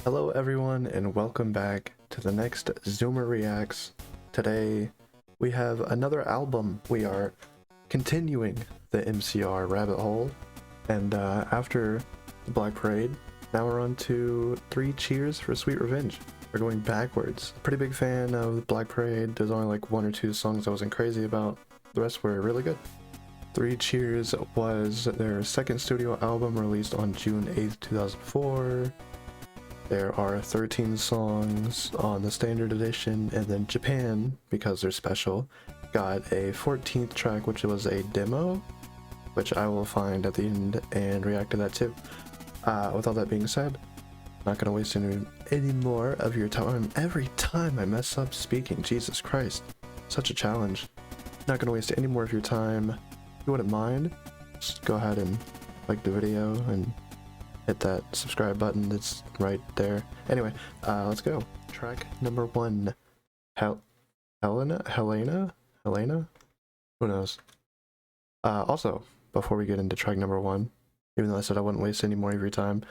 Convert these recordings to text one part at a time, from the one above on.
Hello everyone and welcome back to the next Zoomer Reacts. Today we have another album. We are continuing the MCR rabbit hole, and after the Black Parade, now we're on to 3 Cheers for Sweet Revenge. We're going backwards. Pretty big fan of the Black Parade. There's only like 1 or 2 songs I wasn't crazy about. The rest were really good. 3 Cheers was their second studio album released on June 8th, 2004. There are 13 songs on the standard edition, and then Japan, because they're special, got a 14th track, which was a demo, which I will find at the end and react to that too. With all that being said, not going to waste any more of your time. Every time I mess up speaking, Jesus Christ, such a challenge. Not going to waste any more of your time. If you wouldn't mind, just go ahead and like the video and hit that subscribe button that's right there. Anyway, let's go. Track number 1. Helena? Who knows? Also, before we get into track number 1, even though I said I wouldn't waste any more of your time,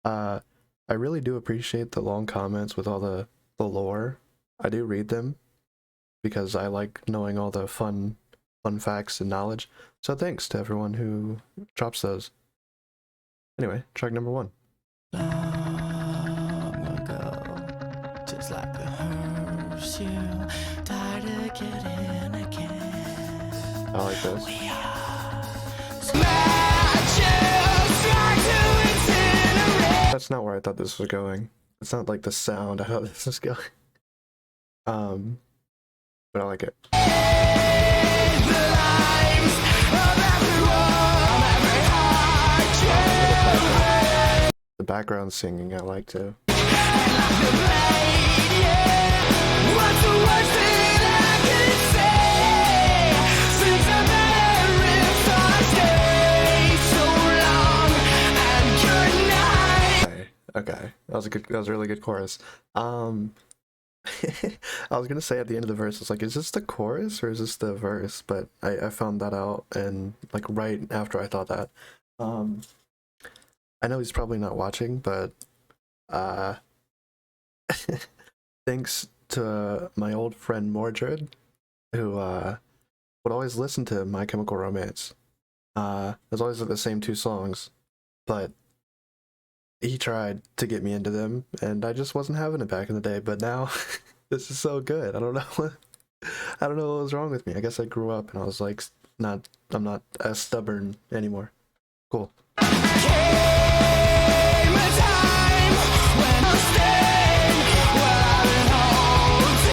I really do appreciate the long comments with all the lore. I do read them because I like knowing all the fun facts and knowledge. So thanks to everyone who drops those. Anyway, track number 1. Long ago, just like the hearse, you died to get in again. I like this. We are smashes, try to incinerate. That's not where I thought this was going. It's not like the sound I thought this was going. But I like it. The lives of everyone, every heart. The background singing I like too. What's the worst thing I could say? Since I've been if I stay so long, and good night. Okay. That was a really good chorus. I was gonna say at the end of the verse, it's like, is this the chorus or is this the verse? But I found that out, and like right after I thought that. I know he's probably not watching, but thanks to my old friend Mordred, who would always listen to My Chemical Romance. There's always like the same 2 songs, but he tried to get me into them, and I just wasn't having it back in the day. But now, this is so good. I don't know what was wrong with me. I guess I grew up and I was like, I'm not as stubborn anymore. Cool.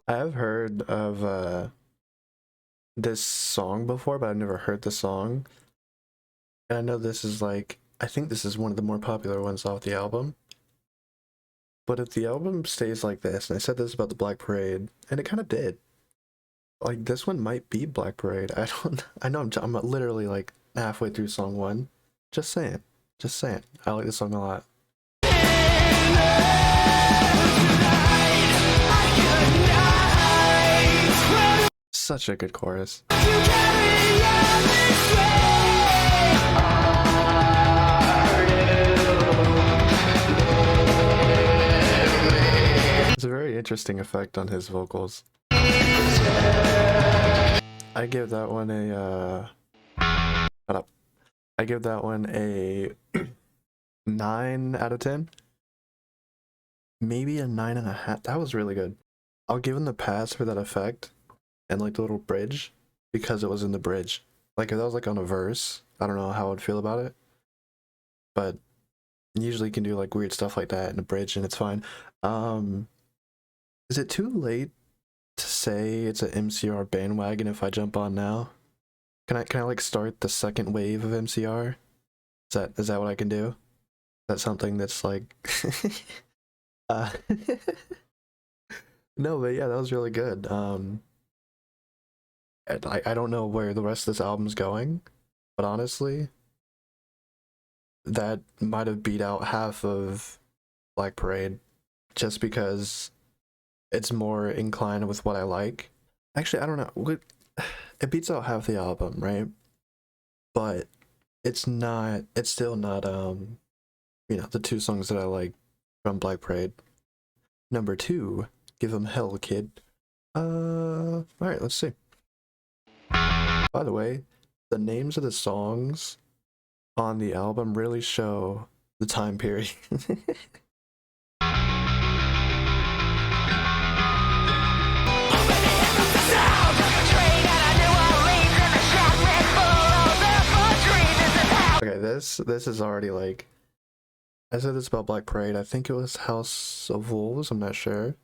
I have heard of this song before, but I've never heard the song. And I know this is like, I think this is one of the more popular ones off the album. But if the album stays like this, and I said this about the Black Parade, and it kind of did. Like, this one might be Black Parade. I know I'm literally like halfway through song 1. Just saying. I like this song a lot. Such a good chorus. It's a very interesting effect on his vocals. I give that one a shut up. I give that one a 9 out of 10. Maybe a 9.5. That was really good. I'll give him the pass for that effect and like the little bridge, because it was in the bridge. Like if that was like on a verse, I don't know how I would feel about it. But usually you can do like weird stuff like that in a bridge and it's fine. Is it too late to say it's an MCR bandwagon if I jump on now? Can I like start the second wave of MCR? Is that what I can do? Is that something that's like No, but yeah, that was really good. I don't know where the rest of this album's going, but honestly, that might have beat out half of Black Parade, just because it's more inclined with what I like. Actually, I don't know. It beats out half the album, right? But it's still not, the 2 songs that I like from Black Parade. Number 2, Give 'Em Hell, Kid. Alright, let's see. By the way, the names of the songs on the album really show the time period. Okay, this is already like, I said this about Black Parade. I think it was House of Wolves, I'm not sure.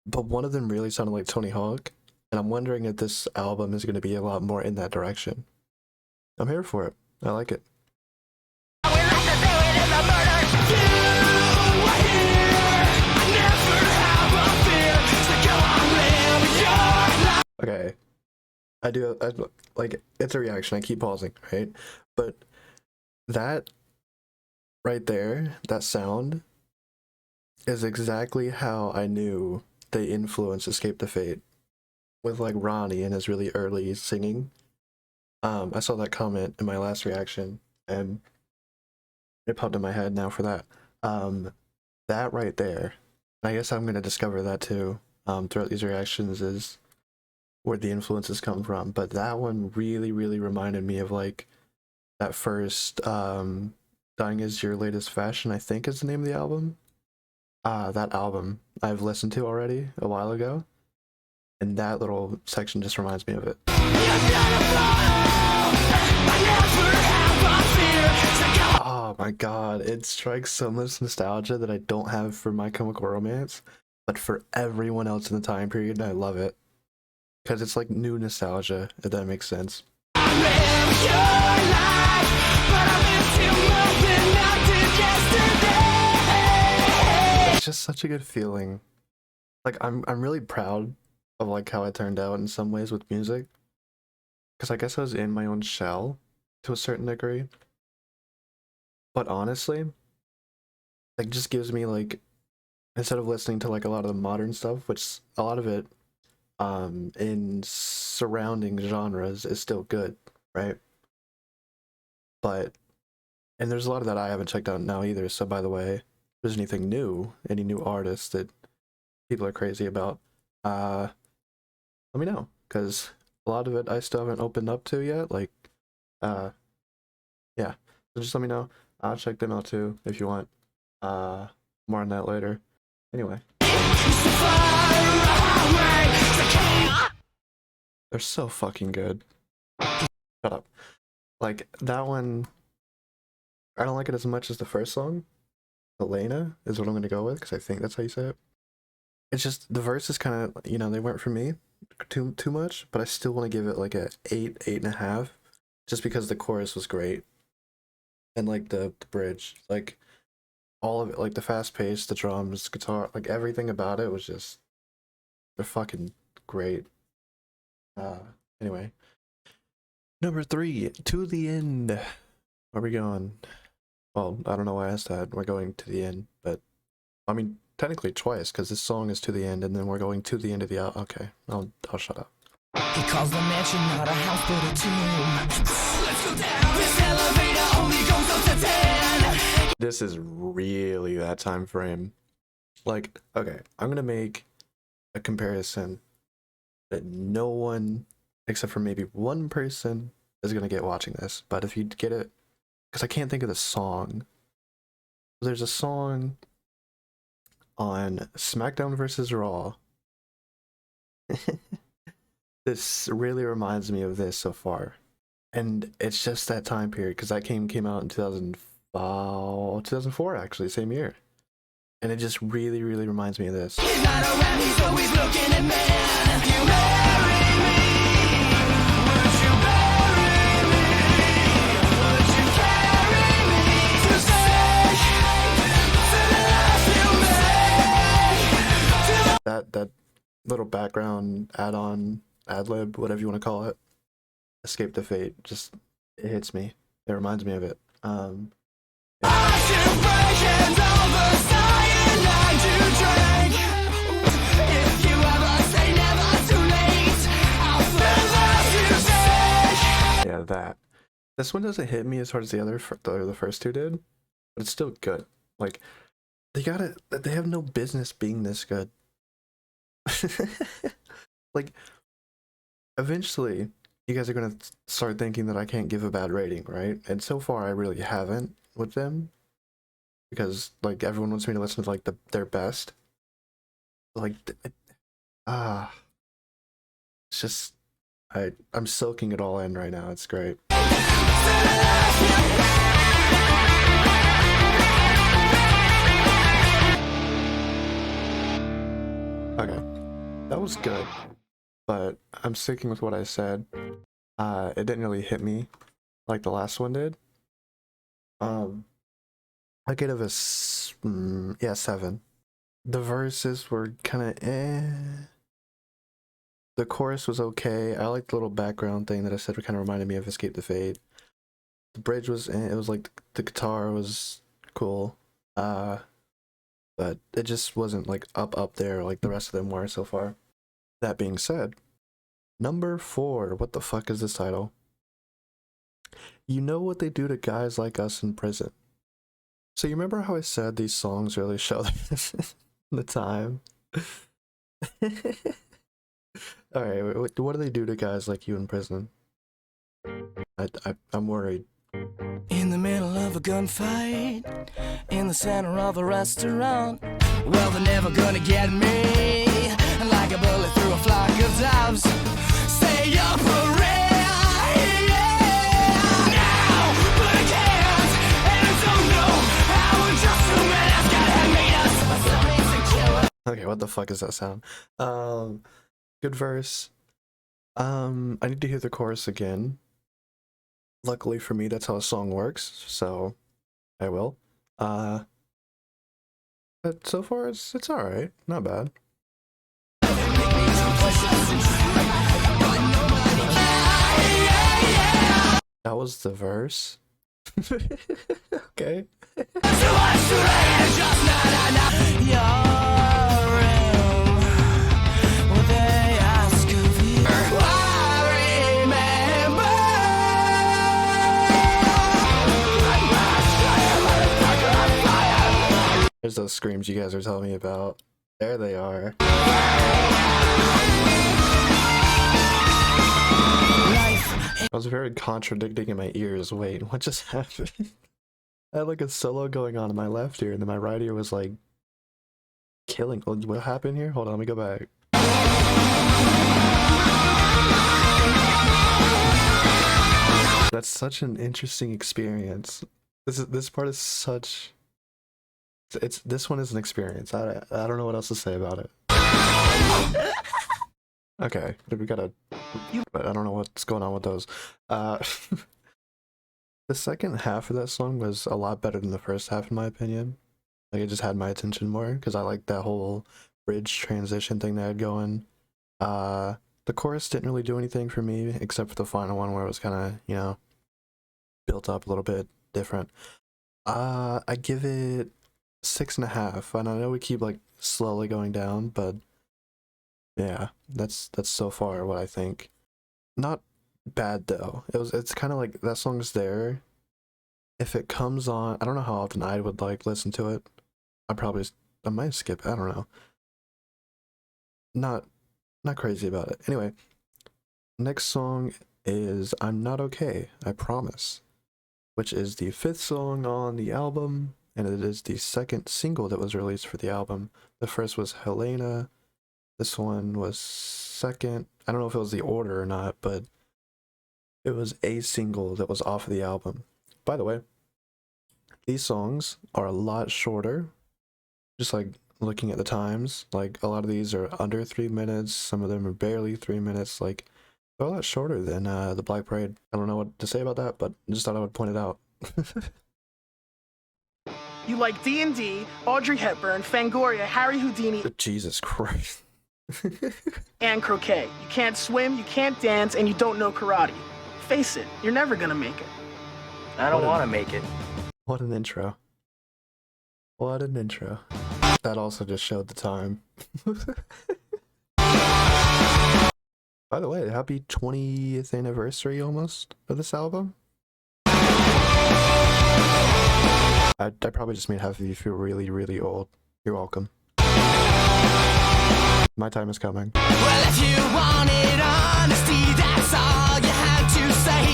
But one of them really sounded like Tony Hawk, and I'm wondering if this album is going to be a lot more in that direction. I'm here for it. I like it. Okay. I like, it's a reaction. I keep pausing, right? But that right there, that sound, is exactly how I knew they influenced Escape the Fate with like Ronnie and his really early singing. I saw that comment in my last reaction and it popped in my head now for that. That right there, I guess I'm gonna discover that too throughout these reactions, is where the influences come from. But that one really reminded me of like that first Dying Is Your Latest Fashion, I think is the name of the album. That album I've listened to already a while ago, and that little section just reminds me of it. Oh my god, it strikes so much nostalgia that I don't have for My Chemical Romance, but for everyone else in the time period, and I love it. Because it's like new nostalgia, if that makes sense. It's just such a good feeling. Like I'm really proud of like how it turned out in some ways with music. Because I guess I was in my own shell to a certain degree. But honestly, like just gives me like, instead of listening to like a lot of the modern stuff, which a lot of it in surrounding genres is still good, right? But, and there's a lot of that I haven't checked out now either. So by the way, if there's anything new, any new artists that people are crazy about, let me know, because a lot of it I still haven't opened up to yet. Like, yeah, so just let me know. I'll check them out too if you want. More on that later. Anyway, they're so fucking good. Shut up. Like that one, I don't like it as much as the first song. Helena is what I'm gonna go with because I think that's how you say it. It's just the verses kind of, you know, they weren't for me too much, but I still want to give it like a 8.5, just because the chorus was great, and like the bridge, like all of it, like the fast pace, the drums, guitar, like everything about it was just, they're fucking great. Anyway, number 3, To the End. Where are we going? Well, I don't know why I asked that. We're going to the end, but I mean technically twice, because this song is to the end and then we're going to the end of the album. Okay, I'll shut up. He calls the mansion not a house but a tomb. Let's go down. This elevator only goes up to 10. This is really that time frame. Like, okay, I'm gonna make a comparison that no one, except for maybe one person, is gonna get watching this. But if you get it, because I can't think of the song. There's a song on SmackDown vs. Raw. This really reminds me of this so far. And it's just that time period, because that came out in 2004 actually, same year. And it just really reminds me of this. He's not around, he's always looking at man. You marry me. Would you marry me? Would you carry me to stay to the life you made? That little background add-on, ad-lib, whatever you want to call it, Escape the Fate, just, it hits me. It reminds me of it. I should break and all the cyanide you drank. If you ever say never too late, I'll feel you say. Yeah, that. This one doesn't hit me as hard as the first two did, but it's still good. Like, they have no business being this good. Like, eventually, you guys are gonna start thinking that I can't give a bad rating, right? And so far, I really haven't with them because like everyone wants me to listen to like their best. Like, ah, it's just I'm soaking it all in right now. It's great. Okay, that was good, but I'm sticking with what I said. It didn't really hit me like the last one did. I gave it a 7. The verses were kind of The chorus was okay. I liked the little background thing that I said kind of reminded me of Escape the Fade. The bridge was it was like the guitar was cool. But it just wasn't like up there like the rest of them were so far. That being said, number 4, what the fuck is this title? You know what they do to guys like us in prison. So you remember how I said these songs really show the time? Alright, what do they do to guys like you in prison? I'm worried. In the middle of a gunfight, in the center of a restaurant. Well, they're never gonna get me. Like a bullet through a flock of doves. Say your prayer, yeah. Now, but I can't, and I don't know how we're just human as God had made us. But somebody's a killer. Okay, what the fuck is that sound? Good verse. I need to hear the chorus again. Luckily for me, that's how a song works, so I will. But so far it's alright, not bad. That was the verse. Okay. There's those screams you guys are telling me about. There they are. I was very contradicting in my ears. Wait, what just happened? I had like a solo going on in my left ear, and then my right ear was like killing. What happened here? Hold on, let me go back. That's such an interesting experience. This part is such. This one is an experience. I don't know what else to say about it. Okay, we gotta. But I don't know what's going on with those. The second half of that song was a lot better than the first half, in my opinion. Like, it just had my attention more because I liked that whole bridge transition thing they had going. The chorus didn't really do anything for me except for the final one where it was kind of, you know, built up a little bit different. I give it 6.5, and I know we keep like slowly going down, but yeah, that's so far what I think. Not bad though. It's kind of like that song's there. If it comes on, I don't know how often I would like listen to it. I might skip it, I don't know. Not crazy about it. Anyway, next song is I'm Not Okay, I Promise, which is the 5th song on the album, and it is the 2nd single that was released for the album. The first was Helena. This one was 2nd. I don't know if it was the order or not, but it was a single that was off of the album. By the way, these songs are a lot shorter. Just like looking at the times, like a lot of these are under 3 minutes. Some of them are barely 3 minutes. Like, they're a lot shorter than the Black Parade. I don't know what to say about that, but I just thought I would point it out. You like D&D, Audrey Hepburn, Fangoria, Harry Houdini, Jesus Christ. and croquet. You can't swim, you can't dance, and you don't know karate. Face it, you're never gonna make it. I don't want to make it. What an intro. What an intro. That also just showed the time. By the way, happy 20th anniversary almost of this album. I probably just made half of you feel really, really old. You're welcome. My time is coming. Well, if you wanted honesty, that's all you had to say.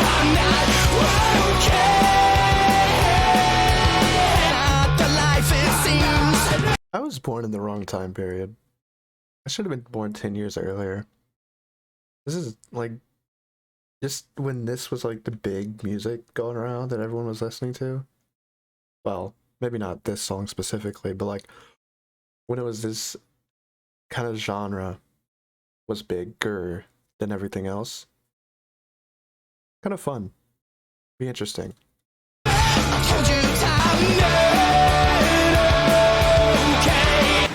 I'm not okay. Not the life it seems. I was born in the wrong time period. I should have been born 10 years earlier. This is like just when this was like the big music going around that everyone was listening to. Well, maybe not this song specifically, but like when it was this kind of genre was bigger than everything else. Kind of fun. Be interesting. I told you time, okay.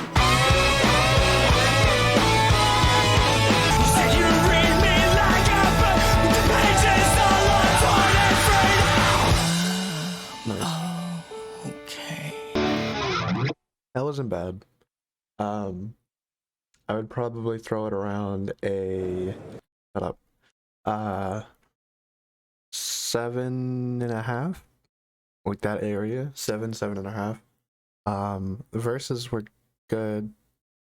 You said you read me like a book with the pages all torn and frayed. Nice. Okay. That wasn't bad. I would probably throw it around a shut up. 7.5. Like that area. 7.5. The verses were good.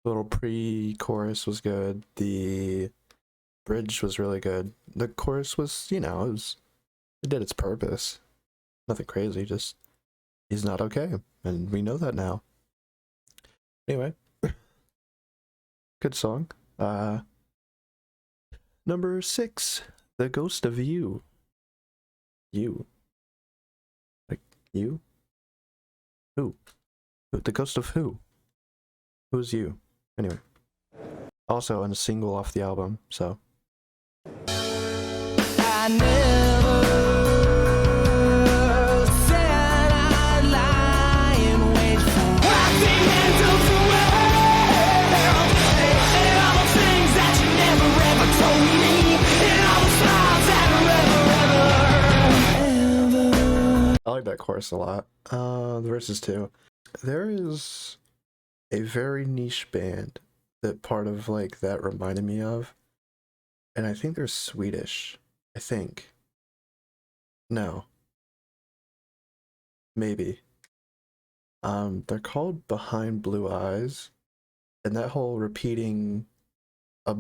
The little pre-chorus was good. The bridge was really good. The chorus was, you know, it did its purpose. Nothing crazy, just he's not okay. And we know that now. Anyway. Good song. Number 6, The Ghost of You. You. Like, you? Who? The ghost of who? Who's you? Anyway. Also, in a single off the album, so. I never said I'd lie and wait for at the end of the world. And all the things that you never ever told me. And all the smiles that are ever. I like that chorus a lot. The verses too. There is a very niche band that part of like that reminded me of. And I think they're Swedish. I think. No. Maybe. They're called Behind Blue Eyes. And that whole repeating a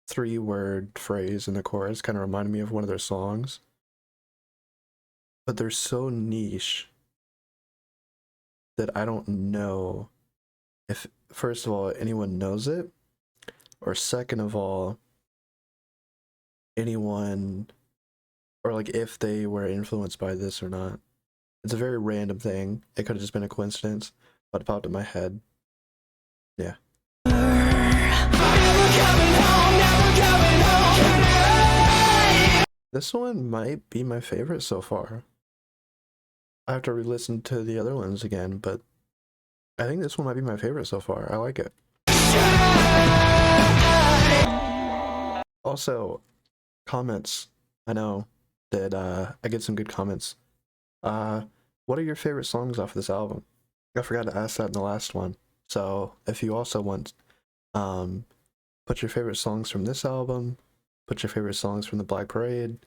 3-word phrase in the chorus kind of reminded me of one of their songs. But they're so niche that I don't know if, first of all, anyone knows it, or second of all, anyone, or like if they were influenced by this or not. It's a very random thing. It could have just been a coincidence, but it popped in my head. Yeah. This one might be my favorite so far. I have to re-listen to the other ones again, but I think this one might be my favorite so far. I like it. Also, comments. I know that I get some good comments. What are your favorite songs off of this album? I forgot to ask that in the last one. So if you also want, put your favorite songs from this album, put your favorite songs from the Black Parade,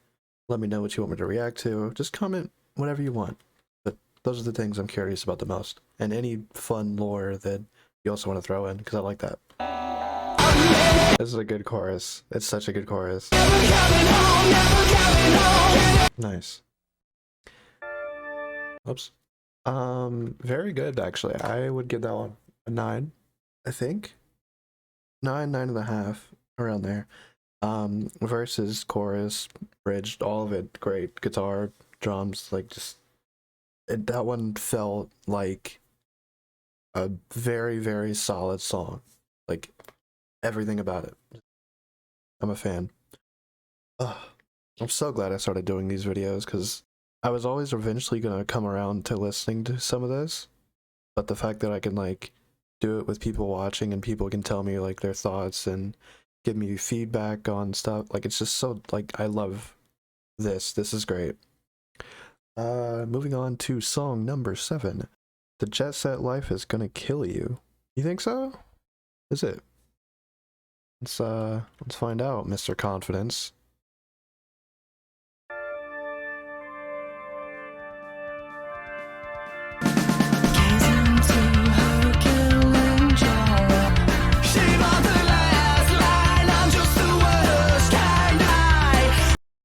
let me know what you want me to react to. Just comment whatever you want. But those are the things I'm curious about the most. And any fun lore that you also want to throw in, because I like that. This is a good chorus. It's such a good chorus. Nice. Oops. Very good, actually. I would give that one a 9, I think. 9.5, around there. Verses, chorus, bridge, all of it great. Guitar, drums, like just that one felt like a very, very solid song. Like everything about it. I'm a fan. Ugh. I'm so glad I started doing these videos because I was always eventually gonna come around to listening to some of this, but the fact that I can like do it with people watching and people can tell me like their thoughts and give me feedback on stuff, like it's just so like I love this. This is great. Moving on to song number 7. The Jet Set Life is Gonna Kill You. You think so? Is it? Let's find out, Mr. Confidence.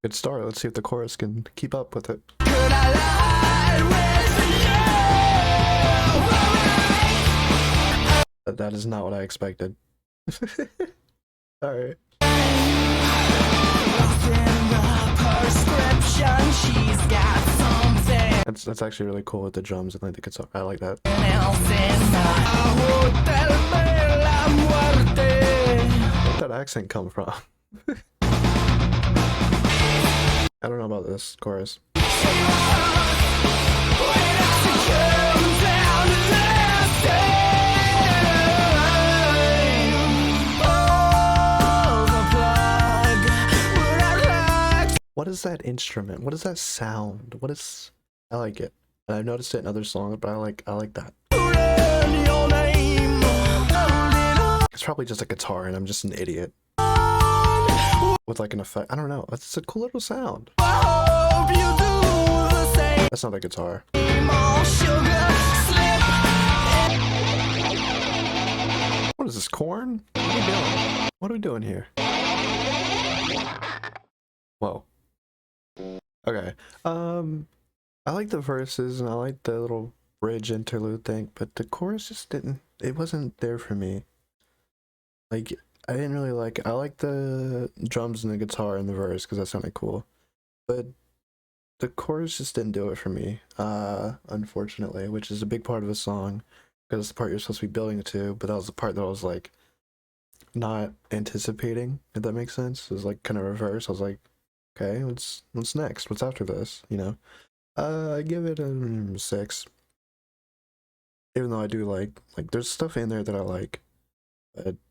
Good start. Let's see if the chorus can keep up with it. Could I lie with you? That is not what I expected. Alright. Prescription, she's got something That's actually really cool with the drums and like the guitar. I like that. else in Hotel Bella Muerte. Where'd that accent come from? I don't know about this chorus. What is that instrument? What is that sound? What is... I like it. And I've noticed it in other songs, but I like that. It's probably just a guitar and I'm just an idiot. With like an effect. I don't know. It's a cool little sound. That's not a guitar. What is this, corn? What are we doing? What are we doing here? Whoa. Okay. I like the verses and I like the little bridge interlude thing, but the chorus just didn't, it wasn't there for me. Like, I didn't really like, I like the drums and the guitar in the verse because that sounded cool, but the chorus just didn't do it for me, unfortunately, which is a big part of the song because it's the part you're supposed to be building to, but that was the part that I was like not anticipating, if that makes sense. It was like kind of reverse. I was like, okay, what's next? What's after this? You know? I give it a 6. Even though I do like there's stuff in there that I like.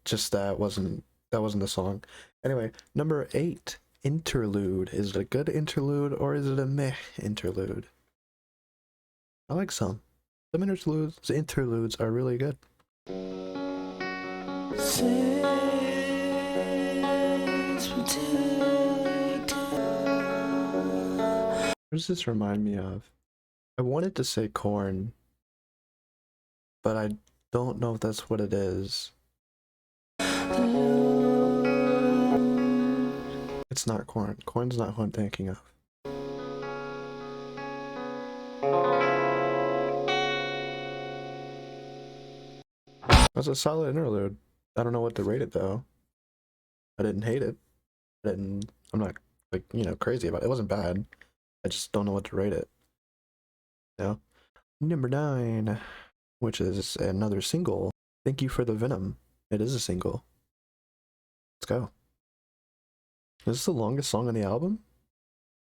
Just that wasn't the song. Anyway, number 8, Interlude. Is it a good interlude or is it a meh interlude? I like some. Some interludes are really good. What does this remind me of? I wanted to say corn, but I don't know if that's what it is. It's not corn. Corn's not who I'm thinking of. That's a solid interlude. I don't know what to rate it though. I didn't hate it. I'm not like, you know, crazy about it. It wasn't bad. I just don't know what to rate it. No. Number 9, which is another single. Thank You for the Venom. It is a single. Let's go. Is this the longest song on the album?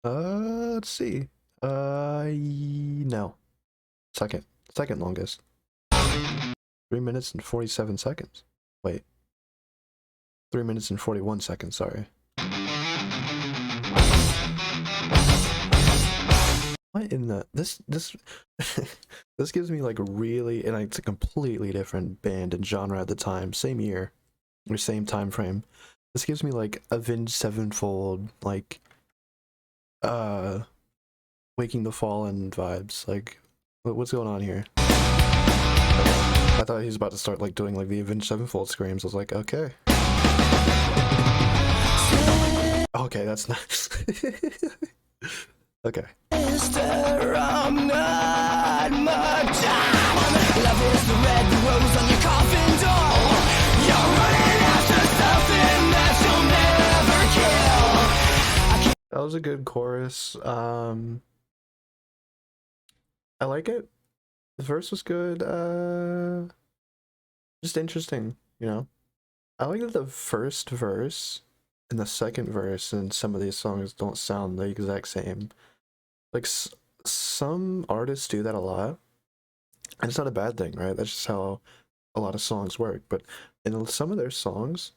Let's see. No. Second longest. 3 minutes and 47 seconds. Wait. 3 minutes and 41 seconds, sorry. What in the this this gives me like really, and it's a completely different band and genre at the time, same year or same time frame. This gives me like Avenged Sevenfold, like Waking the Fallen vibes. Like what's going on here? I thought he was about to start like doing like the Avenged Sevenfold screams. I was like, okay. Okay, that's nice. Okay. Mister, I'm not much time. Love is the red rose on your coffin door. You're running after something that you'll never kill. That was a good chorus. I like it. The verse was good. Just interesting, you know. I like that the first verse and the second verse in some of these songs don't sound the exact same. Like some artists do that a lot, and it's not a bad thing, right? That's just how a lot of songs work. But in some of their songs,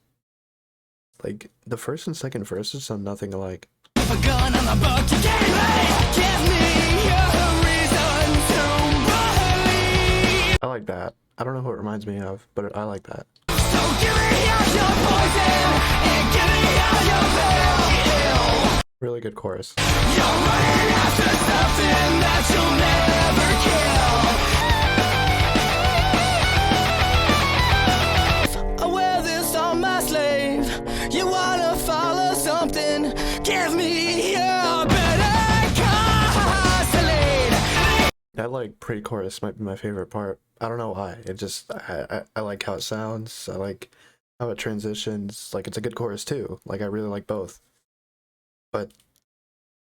like the first and second verses sound nothing alike. A gun, I'm about to get laid. Give me a reason to believe. I like that. I don't know who it reminds me of, but I like that. So give me all your poison and give me all your pill. Really good chorus. You're running after something that you'll never kill. I wear this on my slave. You wanna follow something? Give me That like pre-chorus might be my favorite part. I don't know why. It just I like how it sounds. I like how it transitions. Like it's a good chorus too. Like I really like both. But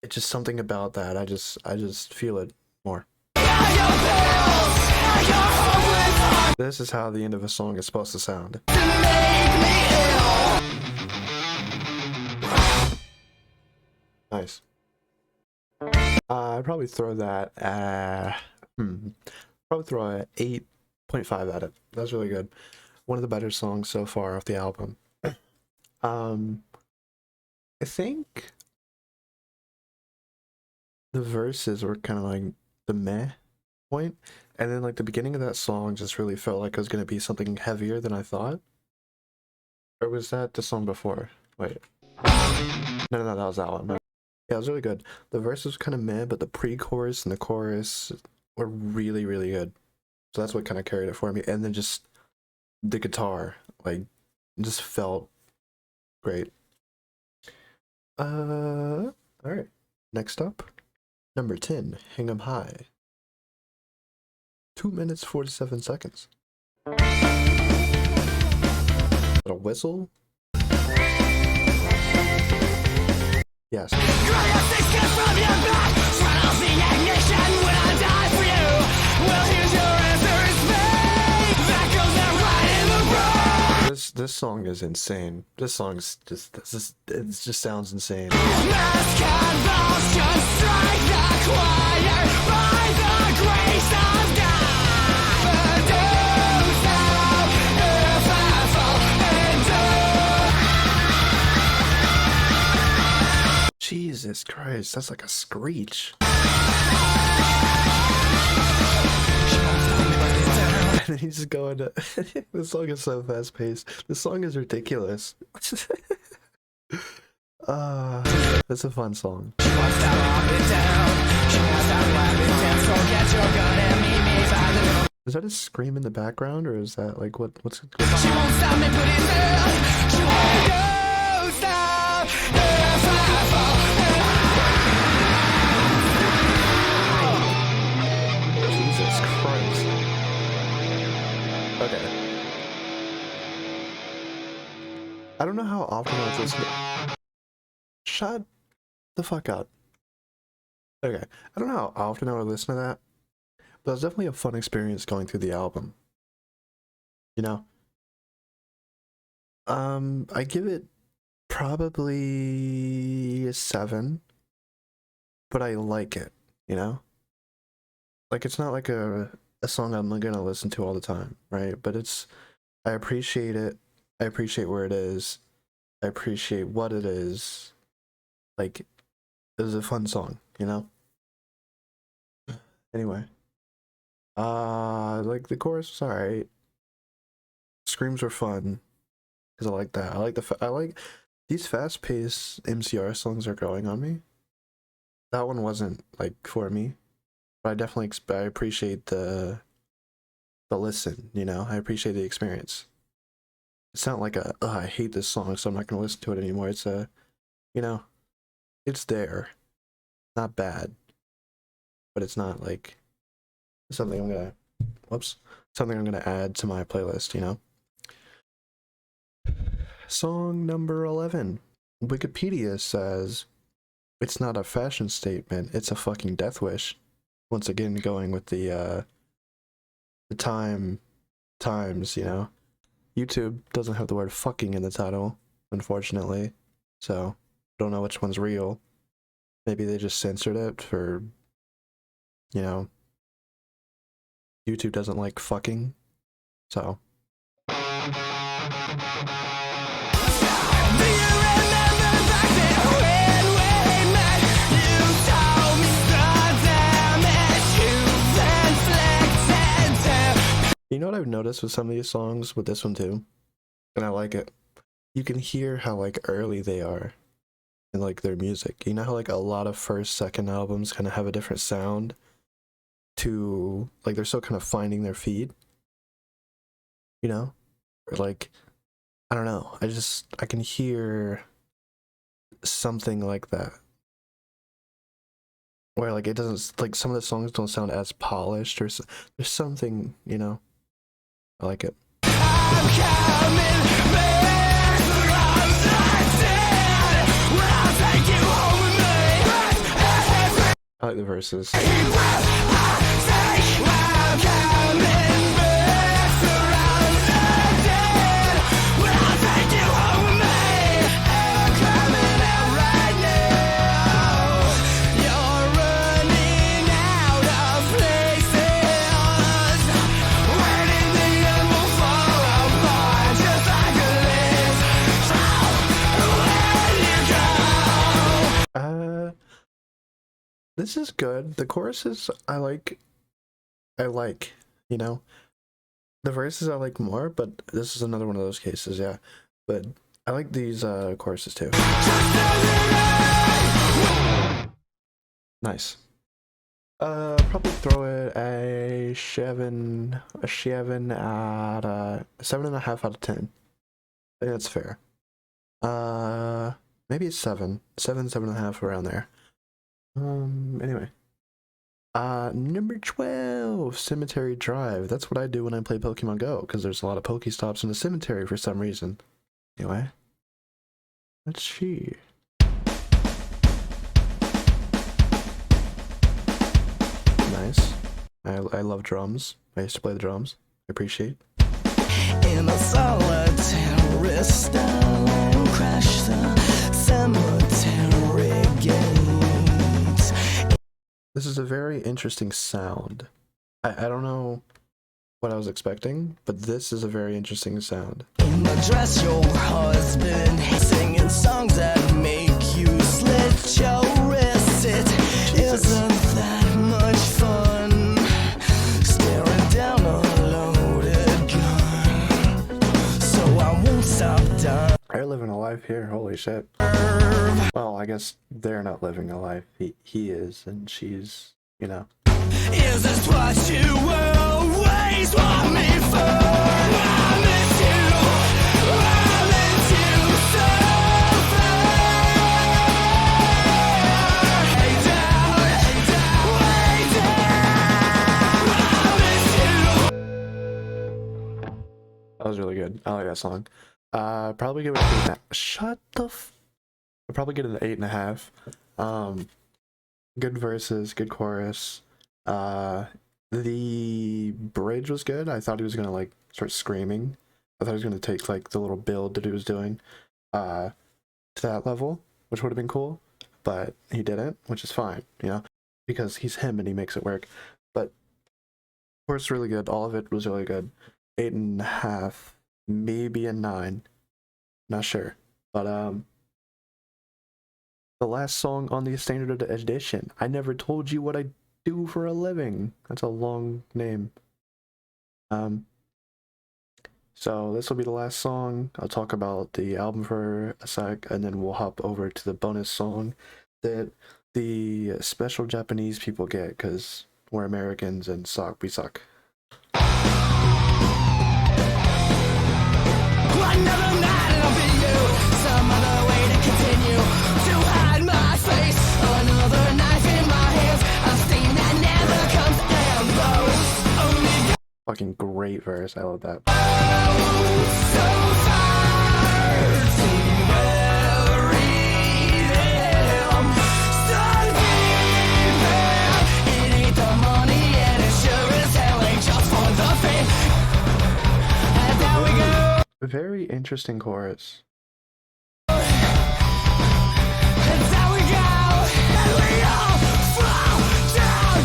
it's just something about that. I just feel it more. This is how the end of a song is supposed to sound. Nice. I'd probably throw that probably throw a 8.5 at it. That's really good. One of the better songs so far off the album. I think the verses were kind of like the meh point, and then like the beginning of that song just really felt like it was gonna be something heavier than I thought. Or was that the song before? Wait, no, that was that one. No. Yeah, it was really good. The verses were kind of meh, but the pre-chorus and the chorus were really, really good. So that's what kind of carried it for me. And then just the guitar, like, just felt great. All right. Next up, number 10, Hang 'em High. 2 minutes 47 seconds. A whistle? Yes. This song is insane. This song's just it just sounds insane. Jesus Christ, that's like a screech. And then he's just going to this song is so fast paced. This song is ridiculous. It's a fun song. Is that a scream in the background, or is that like what's She won't stop me, put it down. She won't go stop if I fall. Jesus Christ. Okay. I don't know how often I was listening. Shut the fuck up. Okay. I don't know how often I would listen to that, but it was definitely a fun experience going through the album. You know? I give it probably a 7, but I like it, you know? Like it's not like a song I'm gonna listen to all the time, right? But I appreciate it. I appreciate where it is. I appreciate what it is. Like, it was a fun song, you know? Anyway. Like the chorus was alright. Screams were fun. Cause I like that. I like these fast-paced MCR songs are growing on me. That one wasn't like for me. But I definitely I appreciate the listen, you know? I appreciate the experience. It's not like I hate this song, so I'm not gonna listen to it anymore. It's you know, it's there. Not bad. But it's not like something something I'm gonna add to my playlist, you know? Song number 11. Wikipedia says it's not a fashion statement, it's a fucking death wish. Once again, going with the times, you know? YouTube doesn't have the word fucking in the title, unfortunately. So, don't know which one's real. Maybe they just censored it for, you know, YouTube doesn't like fucking. So. Do you remember back then when we met? You told me the damage you've inflicted. You know what I've noticed with some of these songs, with this one too? And I like it. You can hear how like early they are in like their music. You know how like a lot of first, second albums kind of have a different sound to like they're still kind of finding their feet. You know? Or like I don't know. I can hear something like that. where like it doesn't, like some of the songs don't sound as polished, or there's something, you know. I like it. I'm coming back from the dead. When I take you home with me. I like the verses. I'm coming back from the dead. When I take you home with me. I'm coming out right now. You're running out of places. When in the end we'll fall apart just like a leaf. So when you go. This is good. The choruses I like, you know. The verses I like more, but this is another one of those cases, yeah. But I like these choruses too. Nice. Probably throw it a 7 out of 7.5 out of 10. I think that's fair. Maybe a 7.5 around there. Anyway. Number 12, Cemetery Drive. That's what I do when I play Pokemon Go, because there's a lot of Pokestops in the cemetery for some reason. Anyway. Let's see. Nice. I love drums. I used to play the drums. I appreciate. In a solitary style, crash the cemetery gates. This is a very interesting sound. I don't know what I was expecting, but this is a very interesting sound. In the dress your husband, singing songs that make you slit your wrists. It isn't that much fun staring down a loaded gun. So I won't stop dying. They're living a life here, holy shit. Well, I guess they're not living a life. He is, and she's, you know. Is this what you always want me for? I miss you so far. Way down, way down. I miss you. That was really good. I like that song. Probably give it an 8. Shut the I'll probably get it an 8.5. Good verses, good chorus. The bridge was good. I thought he was gonna like start screaming. I thought he was gonna take like the little build that he was doing to that level, which would have been cool, but he didn't, which is fine, you know, because he's him and he makes it work. But of course, really good. All of it was really good. 8.5, maybe a 9. Not sure, but the last song on the standard edition. I never told you what I do for a living. That's a long name. So this will be the last song. I'll talk about the album for a sec, and then we'll hop over to the bonus song that the special Japanese people get, because we're Americans and we suck. Another night it'll be you. Some other way to continue to hide my face. Another knife in my hands. A stain that never comes and those only Fucking great verse. I love that. so far to bury them. Some people, it ain't the money and it sure as hell ain't just for the fame. And there we go. Very interesting chorus. And there we go. And we all fall down.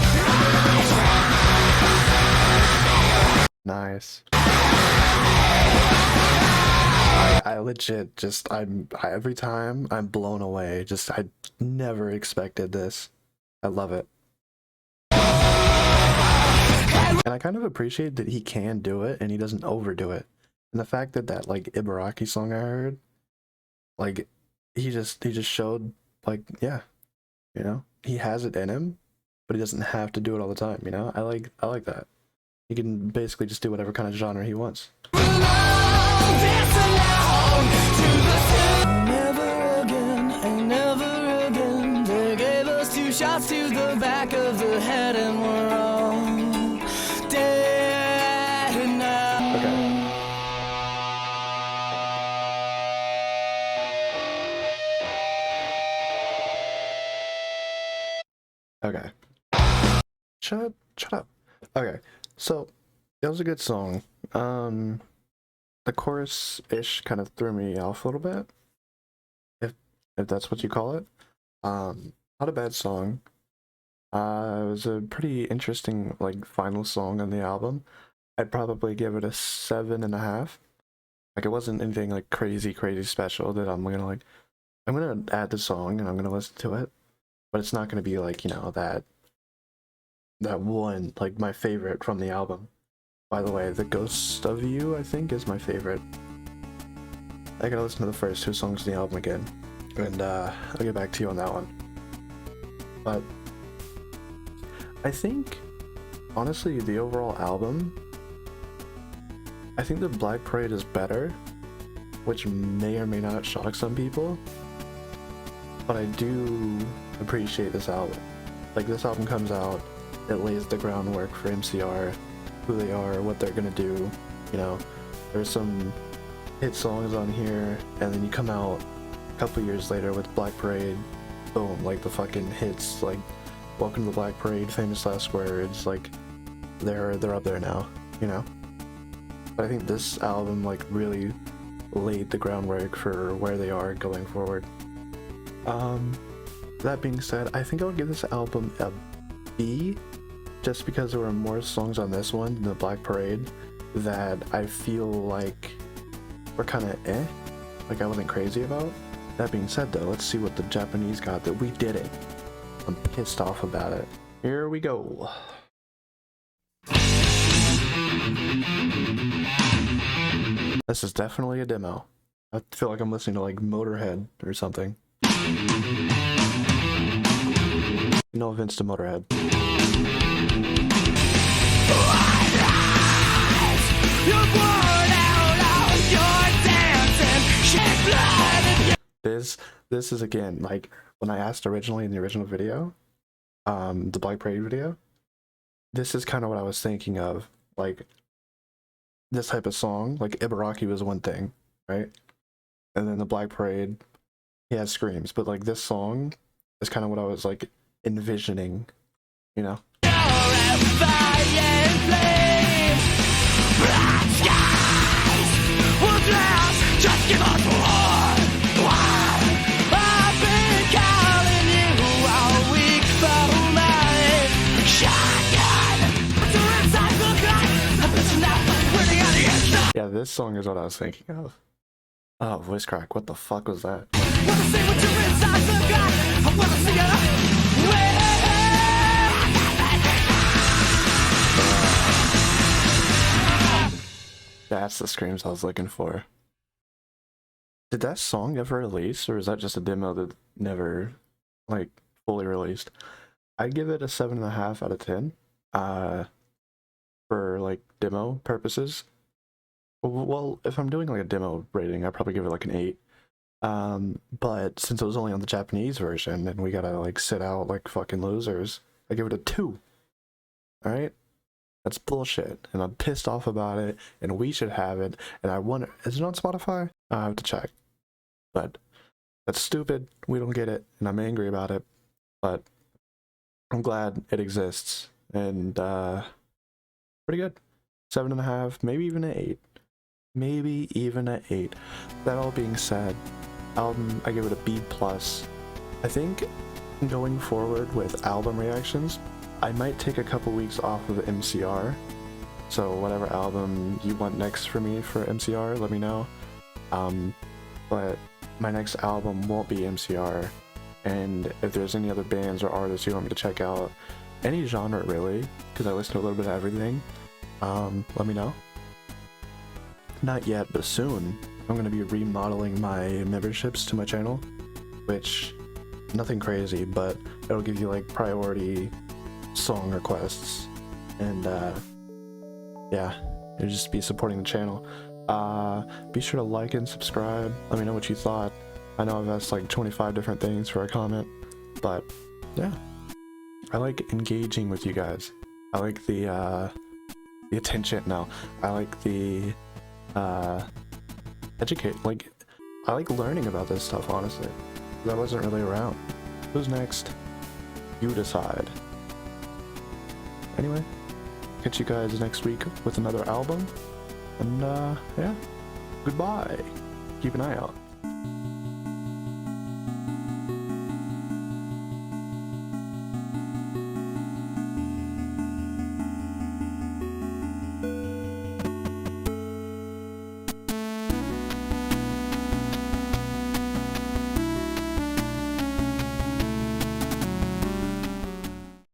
Nice. I legit just every time I'm blown away. Just I never expected this. I love it. And I kind of appreciate that he can do it and he doesn't overdo it. And the fact that that like Ibaraki song I heard, like he just showed like, yeah, you know, he has it in him, but he doesn't have to do it all the time, you know? I like that. He can basically just do whatever kind of genre he wants. Never again, they gave us 2 shots to the Shut up. Okay, so it was a good song. The chorus-ish kind of threw me off a little bit, if that's what you call it. Not a bad song. It was a pretty interesting like final song on the album. I'd probably give it a 7.5. Like it wasn't anything like crazy special that I'm gonna add the song and I'm gonna listen to it, but it's not gonna be like, you know, that one like my favorite from the album. By the way, The Ghost of You I think is my favorite. I gotta listen to the first 2 songs of the album again, and I'll get back to you on that one. But I think honestly the overall album, I think the Black Parade is better, which may or may not shock some people, but I do appreciate this album. Like, this album comes out, it lays the groundwork for MCR, who they are, what they're gonna do, you know. There's some hit songs on here, and then you come out a couple years later with Black Parade, boom, like the fucking hits, like Welcome to the Black Parade, Famous Last Words, like they're up there now, you know. But I think this album like really laid the groundwork for where they are going forward. That being said, I think I would give this album a B, just because there were more songs on this one than the Black Parade that I feel like were kind of like I wasn't crazy about. That being said though, let's see what the Japanese got that we didn't. I'm pissed off about it. Here we go. This is definitely a demo. I feel like I'm listening to like Motorhead or something. No offense to Motorhead. This is again like when I asked originally in the original video, the Black Parade video. This is kind of what I was thinking of, like this type of song. Like Ibaraki was one thing, right? And then the Black Parade, he has screams, but like this song is kind of what I was like envisioning, you know. Yeah, this song is what I was thinking of. Oh, voice crack, what the fuck was that? That's the screams I was looking for. Did that song ever release, or is that just a demo that never, like, fully released? I'd give it a 7.5 out of 10, for, like, demo purposes. Well, if I'm doing, like, a demo rating, I'd probably give it, like, an 8. But since it was only on the Japanese version, and we gotta, like, sit out like fucking losers, I give it a 2. Alright? That's bullshit, and I'm pissed off about it, and we should have it, and I wonder, is it on Spotify? I have to check. But that's stupid, we don't get it, and I'm angry about it, but I'm glad it exists, and pretty good. 7.5, maybe even an 8. Maybe even an 8. That all being said, album, I give it a B+. I think going forward with album reactions, I might take a couple weeks off of the MCR, so whatever album you want next for me for MCR, let me know. But my next album won't be MCR, and if there's any other bands or artists you want me to check out, any genre really, because I listen to a little bit of everything, let me know. Not yet, but soon, I'm going to be remodeling my memberships to my channel, which, nothing crazy, but it'll give you like priority song requests, and yeah, you'll just be supporting the channel. Be sure to like and subscribe. Let me know what you thought. I know I've asked like 25 different things for a comment, but yeah, I like engaging with you guys. I like the attention now. I like the educate, like I like learning about this stuff, honestly. I wasn't really around. Who's next? You decide. Anyway, catch you guys next week with another album. And yeah, goodbye. Keep an eye out.